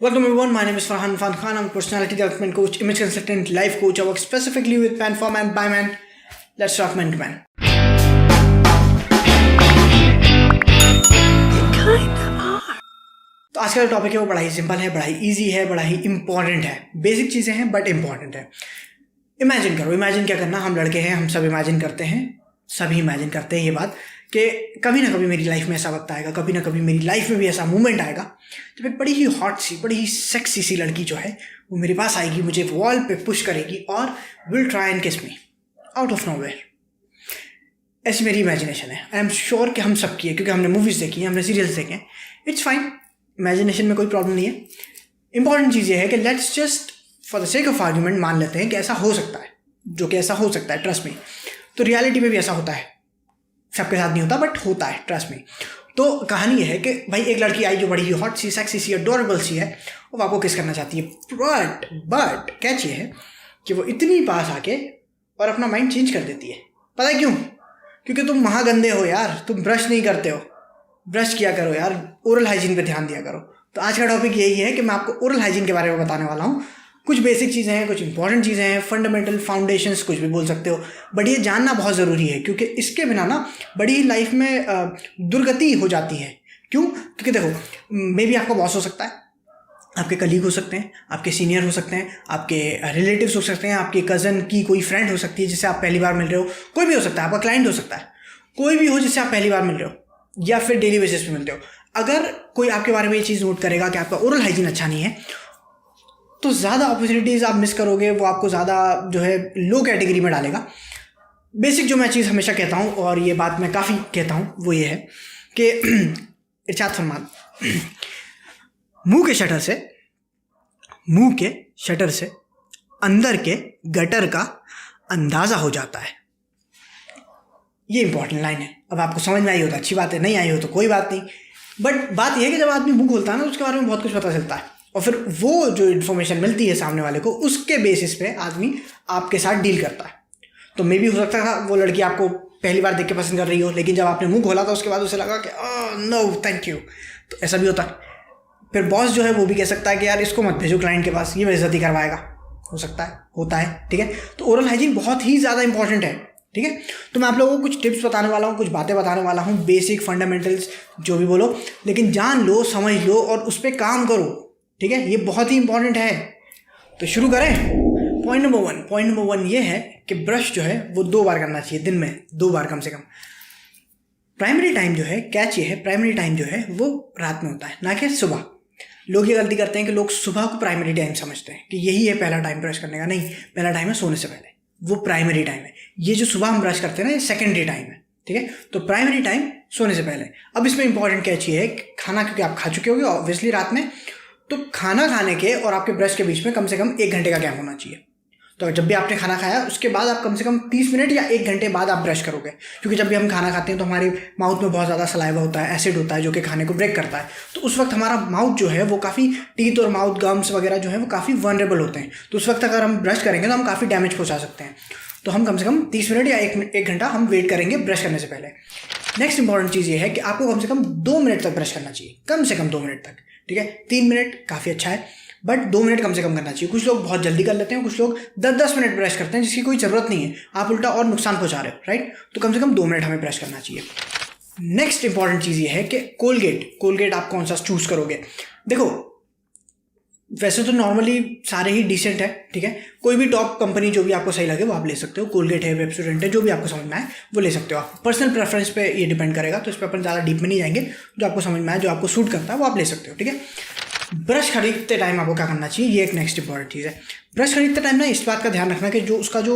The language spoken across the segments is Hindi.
Welcome everyone, my name is Farhan Khan. I'm a personality development coach, image consultant, life coach. I work specifically with man for man by man. Let's talk man to man. तो आज का जो टॉपिक है वो बड़ा ही सिंपल है, बड़ा ही ईजी है, बड़ा ही इंपॉर्टेंट है. बेसिक चीज़ें हैं बट इंपॉर्टेंट है. इमेजिन करो, इमेजिन क्या करना, हम लड़के हैं, हम सब इमेजिन करते हैं, सभी इमेजिन करते हैं ये बात कि कभी ना कभी मेरी लाइफ में ऐसा वक्त आएगा, कभी ना कभी मेरी लाइफ में भी ऐसा मोमेंट आएगा जब एक बड़ी ही हॉट सी, बड़ी ही सेक्सी सी लड़की जो है वो मेरे पास आएगी, मुझे वॉल पे पुश करेगी और विल ट्राई एंड किस मी आउट ऑफ नोवेयर. ऐसी मेरी इमेजिनेशन है. आई एम श्योर कि हम सब की है, क्योंकि हमने मूवीज़ देखी हैं, हमने सीरियल्स देखे हैं. इट्स फाइन, इमेजिनेशन में कोई प्रॉब्लम नहीं है. इंपॉर्टेंट चीज़ ये है कि let's just for the sake of argument मान लेते हैं कि ऐसा हो सकता है, जो कि ऐसा हो सकता है, ट्रस्ट में. तो रियलिटी में भी ऐसा होता है, सबके साथ नहीं होता बट होता है, ट्रस्ट में. तो कहानी ये है कि भाई एक लड़की आई जो बड़ी ही हॉट सी, सेक्सी सी, अडोरेबल सी है, वो आपको किस करना चाहती है. बट कैच ये है कि वो इतनी पास आके और अपना माइंड चेंज कर देती है. पता है क्यों? क्योंकि तुम महागंदे हो यार, तुम ब्रश नहीं करते हो. ब्रश किया करो यार, ओरल हाइजीन पे ध्यान दिया करो. तो आज का टॉपिक यही है कि मैं आपको ओरल हाइजीन के बारे में बताने वाला हूँ. कुछ बेसिक चीज़ें हैं, कुछ इंपॉर्टेंट चीज़ें हैं, फंडामेंटल फाउंडेशंस, कुछ भी बोल सकते हो, बट ये जानना बहुत ज़रूरी है क्योंकि इसके बिना ना बड़ी ही लाइफ में दुर्गति हो जाती है. क्यों? क्योंकि देखो, मे बी आपका बॉस हो सकता है, आपके कलीग हो सकते हैं, आपके सीनियर हो सकते हैं, आपके रिलेटिव्स हो सकते हैं, आपके कज़न की कोई फ्रेंड हो सकती है जिससे आप पहली बार मिल रहे हो, कोई भी हो सकता है, आपका क्लाइंट हो सकता है, कोई भी हो जिससे आप पहली बार मिल रहे हो या फिर डेली बेसिस पे मिलते हो. अगर कोई आपके बारे में ये चीज़ नोट करेगा कि आपका ओरल हाइजीन अच्छा नहीं है, तो ज़्यादा अपॉर्चुनिटीज़ आप मिस करोगे, वो आपको ज़्यादा जो है लो कैटेगरी में डालेगा. बेसिक जो मैं चीज़ हमेशा कहता हूँ, और ये बात मैं काफ़ी कहता हूँ, वो ये है कि इरशाद फरमान, मुंह के शटर से अंदर के गटर का अंदाज़ा हो जाता है. ये इंपॉर्टेंट लाइन है. अब आपको समझ में आई हो तो अच्छी बात है, नहीं आई हो तो कोई बात नहीं. बट बात यह है कि जब आदमी मुंह खोलता है ना, उसके बारे में बहुत कुछ पता चलता है, और फिर वो जो इन्फॉर्मेशन मिलती है सामने वाले को, उसके बेसिस पे आदमी आपके साथ डील करता है. तो मे भी हो सकता था वो लड़की आपको पहली बार देख के पसंद कर रही हो, लेकिन जब आपने मुंह खोला था उसके बाद उसे लगा कि नो थैंक यू. तो ऐसा भी होता है. फिर बॉस जो है वो भी कह सकता है कि यार इसको मत भेजो क्लाइंट के पास, ये बेइज्जती करवाएगा. हो सकता है, होता है, ठीक है. तो ओरल हाइजीन बहुत ही ज़्यादा इंपॉर्टेंट है, ठीक है. तो मैं आप लोगों को कुछ टिप्स बताने वाला हूँ, कुछ बातें बताने वाला हूँ, बेसिक फंडामेंटल्स जो भी बोलो, लेकिन जान लो, समझ लो और उस पर काम करो, ठीक है. ये बहुत ही इंपॉर्टेंट है. तो शुरू करें. पॉइंट नंबर वन ये है कि ब्रश जो है वो 2 बार करना चाहिए, दिन में 2 बार कम से कम. प्राइमरी टाइम जो है, कैच ये है, प्राइमरी टाइम जो है वो रात में होता है, ना कि सुबह. लोग ये गलती करते हैं कि लोग सुबह को प्राइमरी टाइम समझते हैं कि यही है पहला टाइम ब्रश करने का. नहीं, पहला टाइम है सोने से पहले, वो प्राइमरी टाइम है. ये जो सुबह हम ब्रश करते हैं ना, ये सेकेंडरी टाइम है, ठीक है. तो प्राइमरी टाइम सोने से पहले. अब इसमें इंपॉर्टेंट कैच ये है, खाना क्योंकि आप खा चुके होगे ऑब्वियसली रात में, तो खाना खाने के और आपके ब्रश के बीच में कम से कम 1 घंटे का गैप होना चाहिए. तो जब भी आपने खाना खाया उसके बाद आप कम से कम 30 मिनट या 1 घंटे बाद आप ब्रश करोगे, क्योंकि जब भी हम खाना खाते हैं तो हमारे माउथ में बहुत ज़्यादा सलाइवा होता है, एसिड होता है जो कि खाने को ब्रेक करता है. तो उस वक्त हमारा माउथ जो है वो काफ़ी, टीथ और माउथ गम्स वगैरह जो है वो काफ़ी वनरेबल होते हैं. तो उस वक्त अगर हम ब्रश करेंगे तो हम काफ़ी डैमेज पहुँचा सकते हैं. तो हम कम से कम 30 मिनट या 1 घंटा हम वेट करेंगे ब्रश करने से पहले. नेक्स्ट इंपॉर्टेंट चीज़ ये है कि आपको कम से कम 2 मिनट तक ब्रश करना चाहिए, कम से कम 2 मिनट तक, ठीक है. 3 मिनट काफ़ी अच्छा है, बट 2 मिनट कम से कम करना चाहिए. कुछ लोग बहुत जल्दी कर लेते हैं, कुछ लोग 10-10 मिनट ब्रश करते हैं, जिसकी कोई ज़रूरत नहीं है, आप उल्टा और नुकसान पहुंचा रहे हो, राइट. तो कम से कम 2 मिनट हमें ब्रश करना चाहिए. नेक्स्ट इंपॉर्टेंट चीज़ ये है कि कोलगेट आप कौन सा चूज़ करोगे. देखो, वैसे तो नॉर्मली सारे ही डिसेंट है, ठीक है. कोई भी टॉप कंपनी जो भी आपको सही लगे वो आप ले सकते हो. कोलगेट है, पेप्सोडेंट है, जो भी आपको समझ में आए वो ले सकते हो. आप पर्सनल प्रेफरेंस पे ये डिपेंड करेगा, तो इस पर अपन ज़्यादा डीप में नहीं जाएंगे. जो आपको समझ में आए, जो आपको सूट करता है वो आप ले सकते हो, ठीक है. ब्रश खरीदते टाइम आपको क्या करना चाहिए, ये एक नेक्स्ट इंपॉर्टेंट चीज़ है. ब्रश खरीदते टाइम ना इस बात का ध्यान रखना कि जो उसका जो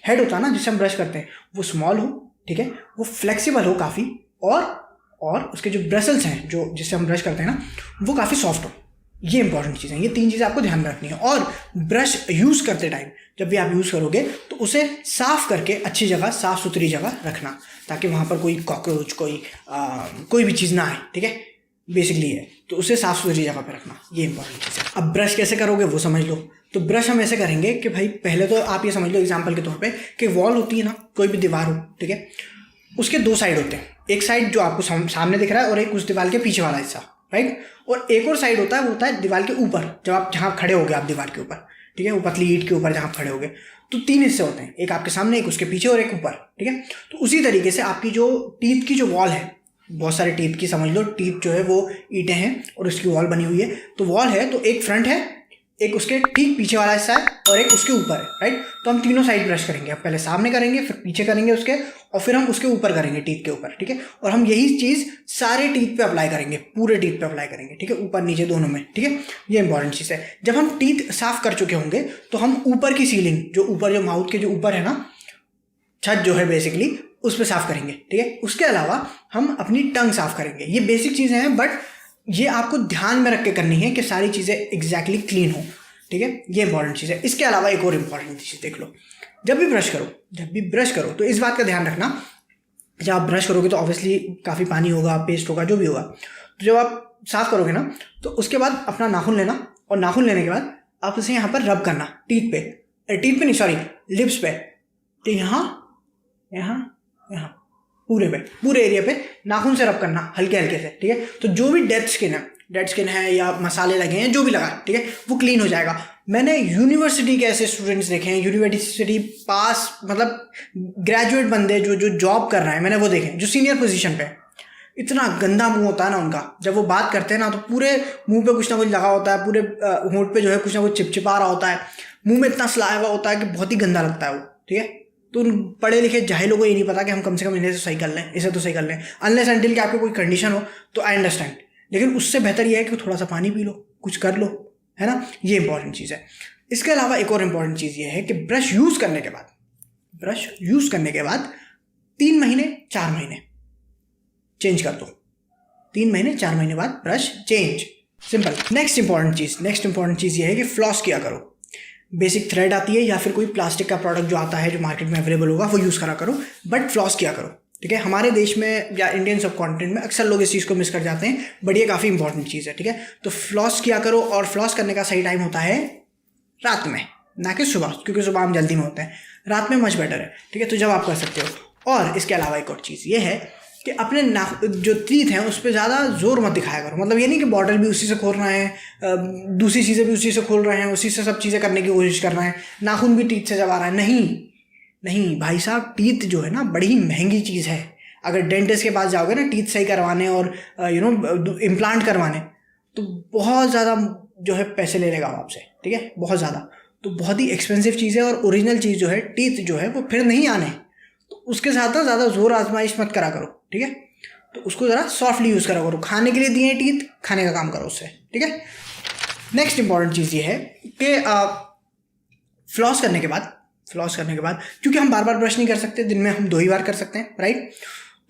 हेड होता है ना, जिससे हम ब्रश करते हैं, वो स्मॉल हो, ठीक है, वो फ्लेक्सिबल हो काफ़ी, और उसके जो ब्रसल्स हैं जो जिससे हम ब्रश करते हैं ना, वो काफ़ी सॉफ्ट हो. ये इंपॉर्टेंट चीज़ें, ये 3 चीज़ें आपको ध्यान में रखनी है. और ब्रश यूज़ करते टाइम जब भी आप यूज़ करोगे तो उसे साफ़ करके अच्छी जगह, साफ़ सुथरी जगह रखना, ताकि वहाँ पर कोई कॉकरोच, कोई भी चीज़ ना आए, ठीक है. बेसिकली है, तो उसे साफ़ सुथरी जगह पे रखना, ये इंपॉर्टेंट चीज़ है. अब ब्रश कैसे करोगे वो समझ लो. तो ब्रश हम ऐसे करेंगे कि भाई पहले तो आप ये समझ लो एग्जांपल के तौर पे कि वॉल होती है ना, कोई भी दीवार हो, ठीक है, उसके 2 साइड होते हैं. एक साइड जो आपको सामने दिख रहा है और एक उस दीवार के पीछे वाला हिस्सा, राइट। और एक और साइड होता है, वो होता है दीवार के ऊपर, जब आप जहाँ खड़े हो गए आप दीवार के ऊपर, ठीक है, वो पतली ईंट के ऊपर जहाँ आप खड़े हो गए, तो 3 हिस्से होते हैं, एक आपके सामने, एक उसके पीछे और एक ऊपर, ठीक है। तो उसी तरीके से आपकी जो टीथ की जो वॉल है, बहुत सारे टीथ की समझ लो, टीथ जो है वो ईंटें हैं और उसकी वॉल बनी हुई है। तो वॉल है तो एक फ्रंट है, एक उसके ठीक पीछे वाला हिस्सा है और एक उसके ऊपर है, राइट। तो हम तीनों साइड ब्रश करेंगे, पहले सामने करेंगे, फिर पीछे करेंगे उसके, और फिर हम उसके ऊपर करेंगे, टीथ के ऊपर, ठीक है। और हम यही चीज़ सारे टीथ पे अप्लाई करेंगे, पूरे टीथ पे अप्लाई करेंगे, ठीक है, ऊपर नीचे दोनों में, ठीक है। ये इंपॉर्टेंट चीज़ है। जब हम टीथ साफ कर चुके होंगे तो हम ऊपर की सीलिंग, जो ऊपर जो माउथ के जो ऊपर है ना, छत जो है बेसिकली, उस पर साफ करेंगे, ठीक है। उसके अलावा हम अपनी टंग साफ करेंगे। ये बेसिक चीज़ें हैं, बट ये आपको ध्यान में रख के करनी है कि सारी चीज़ें एग्जैक्टली क्लीन हो, ठीक है। ये इंपॉर्टेंट चीज़ है। इसके अलावा एक और इंपॉर्टेंट चीज़ देख लो, जब भी ब्रश करो तो इस बात का ध्यान रखना, जब आप ब्रश करोगे तो ऑब्वियसली काफ़ी पानी होगा, पेस्ट होगा, जो भी होगा। तो जब आप साफ करोगे ना, तो उसके बाद अपना नाखून लेना, और नाखून लेने के बाद आप उसे यहाँ पर रब करना, टीथ पे नहीं, सॉरी, लिप्स पे, तो यहाँ पूरे एरिया पे नाखून से रब करना, हल्के हल्के से, ठीक है। तो जो भी डेड स्किन है या मसाले लगे हैं, जो भी लगा, ठीक है, वो क्लीन हो जाएगा। मैंने यूनिवर्सिटी के ऐसे स्टूडेंट्स देखे हैं, यूनिवर्सिटी पास, मतलब ग्रेजुएट बंदे जो जॉब कर रहे हैं, मैंने वो देखे जो सीनियर पोजीशन पे, इतना गंदा मुंह होता है ना उनका, जब वो बात करते हैं ना, तो पूरे मुंह पे कुछ ना कुछ लगा होता है, पूरे होंठ पे जो है कुछ ना कुछ चिपचिपा रहा होता है, मुंह में इतना सलाया हुआ होता है कि बहुत ही गंदा लगता है वो, ठीक है। तो उन पढ़े लिखे जाहिलों को ये नहीं पता कि हम कम से कम इन्हें तो सही कर लें, इसे तो सही कर लें, अनलेस अनटिल कि आपको कोई कंडीशन हो तो आई अंडरस्टैंड, लेकिन उससे बेहतर ये है कि थोड़ा सा पानी पी लो, कुछ कर लो, है ना। ये इंपॉर्टेंट चीज़ है। इसके अलावा एक और इंपॉर्टेंट चीज़ ये है कि ब्रश यूज़ करने के बाद 3 महीने 4 महीने चेंज कर दो, 3 महीने 4 महीने बाद brush change, simple. Next important चीज़ ये है कि फ्लॉस किया करो। बेसिक थ्रेड आती है या फिर कोई प्लास्टिक का प्रोडक्ट जो आता है, जो मार्केट में अवेलेबल होगा, वो यूज़ करा करो, बट फ्लॉस किया करो, ठीक है। हमारे देश में या इंडियन सब कॉन्टिनेंट में अक्सर लोग इस चीज़ को मिस कर जाते हैं, बट ये काफ़ी इंपॉर्टेंट चीज़ है, ठीक है। तो फ्लॉस किया करो, और फ्लॉस करने का सही टाइम होता है रात में, ना कि सुबह, क्योंकि सुबह हम जल्दी में होते हैं, रात में मच बेटर है, ठीक है। तो जब आप कर सकते हो। और इसके अलावा एक और चीज़ ये है कि अपने जो टीथ हैं उस पर ज़्यादा जोर मत दिखाया करो। मतलब ये नहीं कि बॉटल भी उसी से खोल रहे हैं, दूसरी चीज़ें भी उसी से खोल रहे हैं, उसी से सब चीज़ें करने की कोशिश कर रहे हैं, नाखून भी टीथ से जब आ रहा है, नहीं भाई साहब, टीथ जो है ना बड़ी महंगी चीज़ है। अगर डेंटिस्ट के पास जाओगे ना टीथ सही करवाने और इम्प्लांट करवाने, तो बहुत ज़्यादा जो है पैसे ले लेगा आपसे, ठीक है, बहुत ज़्यादा। तो बहुत ही एक्सपेंसिव चीज़ है, और ओरिजिनल चीज़ जो है, टीथ जो है, वो फिर नहीं आने, तो उसके साथ ना ज़्यादा जोर आजमाइश मत करा करो, ठीक है। तो उसको ज़रा सॉफ्टली यूज़ करा करो, खाने के लिए दिए टीथ, खाने का काम करो उससे, ठीक है। नेक्स्ट इंपॉर्टेंट चीज़ ये है कि फ्लॉस करने के बाद, क्योंकि हम बार बार ब्रश नहीं कर सकते, दिन में हम 2 ही बार कर सकते हैं, राइट।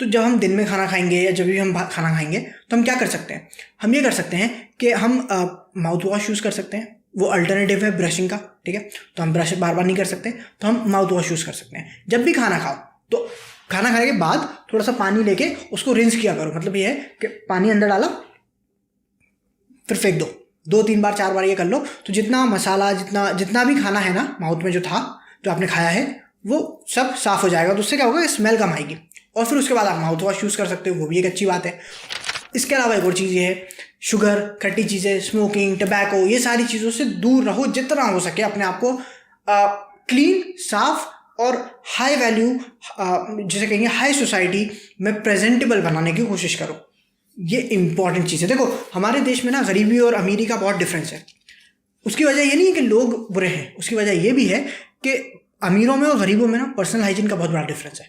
तो जब हम दिन में खाना खाएंगे या जब भी हम खाना खाएंगे, तो हम क्या कर सकते हैं, हम ये कर सकते हैं कि हम माउथ वॉश यूज़ कर सकते हैं, वो अल्टरनेटिव है ब्रशिंग का, ठीक है। तो हम ब्रश बार बार नहीं कर सकते, तो हम माउथ वॉश यूज़ कर सकते हैं। जब भी खाना खाओ तो खाना खाने के बाद थोड़ा सा पानी लेके उसको रिंस किया करो। मतलब ये है कि पानी अंदर डाला, फिर फेंक दो, 2-3 बार 4 बार ये कर लो, तो जितना मसाला, जितना भी खाना है ना माउथ में जो था, जो आपने खाया है, वो सब साफ़ हो जाएगा। तो उससे क्या होगा, स्मेल कम आएगी, और फिर उसके बाद आप माउथ वॉश यूज़ कर सकते हो, वो भी एक अच्छी बात है। इसके अलावा एक और चीज़ ये है, शुगर, खट्टी चीज़ें, स्मोकिंग, टबैको, ये सारी चीज़ों से दूर रहो जितना हो सके। अपने आप को क्लीन, साफ और हाई वैल्यू, जिसे कहेंगे हाई सोसाइटी में प्रेजेंटेबल बनाने की कोशिश करो। ये इंपॉर्टेंट चीज़ है। देखो हमारे देश में ना गरीबी और अमीरी का बहुत डिफरेंस है। उसकी वजह ये नहीं है कि लोग बुरे हैं, उसकी वजह ये भी है कि अमीरों में और गरीबों में ना पर्सनल हाइजीन का बहुत बड़ा डिफरेंस है।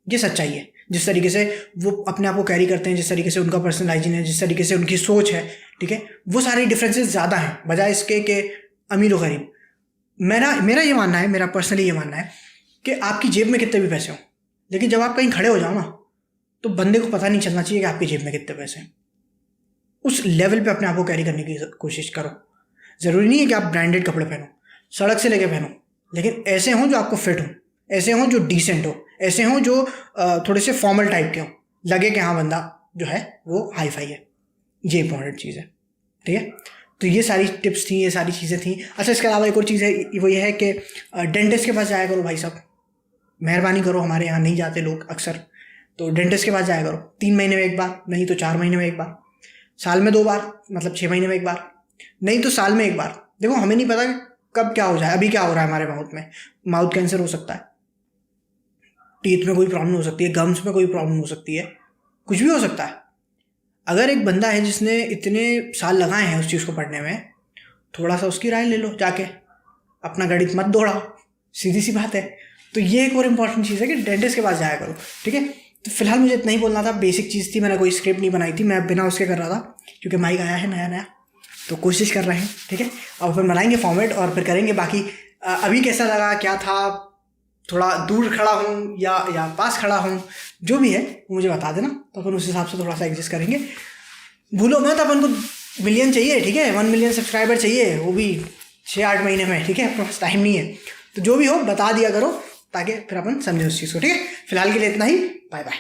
ये सच्चाई है। जिस तरीके से वो अपने आप को कैरी करते हैं, जिस तरीके से उनका पर्सनल हाइजीन है, जिस तरीके से उनकी सोच है, ठीक है, वो सारे डिफरेंसेस ज़्यादा हैं बजाय इसके कि अमीर और गरीब। मेरा ये मानना है, मेरा पर्सनली ये मानना है कि आपकी जेब में कितने भी पैसे हों, लेकिन जब आप कहीं खड़े हो जाओ ना, तो बंदे को पता नहीं चलना चाहिए कि आपकी जेब में कितने पैसे हैं। उस लेवल पे अपने आप को कैरी करने की कोशिश करो। ज़रूरी नहीं है कि आप ब्रांडेड कपड़े पहनो, सड़क से लेके पहनो, लेकिन ऐसे हों जो आपको फिट हो, ऐसे हों जो डिसेंट हो, ऐसे हों जो थोड़े से फॉर्मल टाइप के हों, लगे कि हाँ बंदा जो है वो हाई फाई है। ये इंपॉर्टेंट चीज़ है, ठीक है। तो ये सारी टिप्स थी, ये सारी चीज़ें थी। अच्छा, इसके अलावा एक और चीज़ है, वो ये है कि डेंटिस्ट के पास जाया करो भाई साहब, मेहरबानी करो। हमारे यहाँ नहीं जाते लोग अक्सर, तो डेंटिस्ट के पास जाया करो 3 महीने में एक बार, नहीं तो 4 महीने में एक बार। साल में 2 बार, मतलब 6 महीने में 1 बार, नहीं तो साल में 1 बार। देखो हमें नहीं पता कब क्या हो जाए, अभी क्या हो रहा है हमारे माउथ में, माउथ कैंसर हो सकता है, टीथ में कोई प्रॉब्लम हो सकती है, गम्स में कोई प्रॉब्लम हो सकती है, कुछ भी हो सकता है। अगर एक बंदा है जिसने इतने साल लगाए हैं उस चीज़ को पढ़ने में, थोड़ा सा उसकी राय ले लो जाके, अपना गणित मत दौड़ाओ, सीधी सी बात है। तो ये एक और इम्पॉर्टेंट चीज़ है कि डेंटिस्ट के पास जाया करो, ठीक है। तो फिलहाल मुझे इतना ही बोलना था, बेसिक चीज़ थी, मैंने कोई स्क्रिप्ट नहीं बनाई थी, मैं बिना उसके कर रहा था क्योंकि माइक आया है नया नया, तो कोशिश कर रहे हैं, ठीक है। अब फिर बनाएंगे फॉर्मेट और फिर करेंगे बाकी। अभी कैसा लगा, क्या था, थोड़ा दूर खड़ा हूँ या पास खड़ा हूँ, जो भी है वो मुझे बता देना, तो अपन उस हिसाब से थोड़ा सा एडजस्ट करेंगे। भूलो मत, अपन को मिलियन चाहिए, ठीक है, 1 मिलियन सब्सक्राइबर चाहिए, वो भी 6-8 महीने में, ठीक है, अपने पास टाइम नहीं है। तो जो भी हो बता दिया करो ताकि फिर अपन समझे उस चीज़ को, ठीक है। फिलहाल के लिए इतना ही, बाय बाय।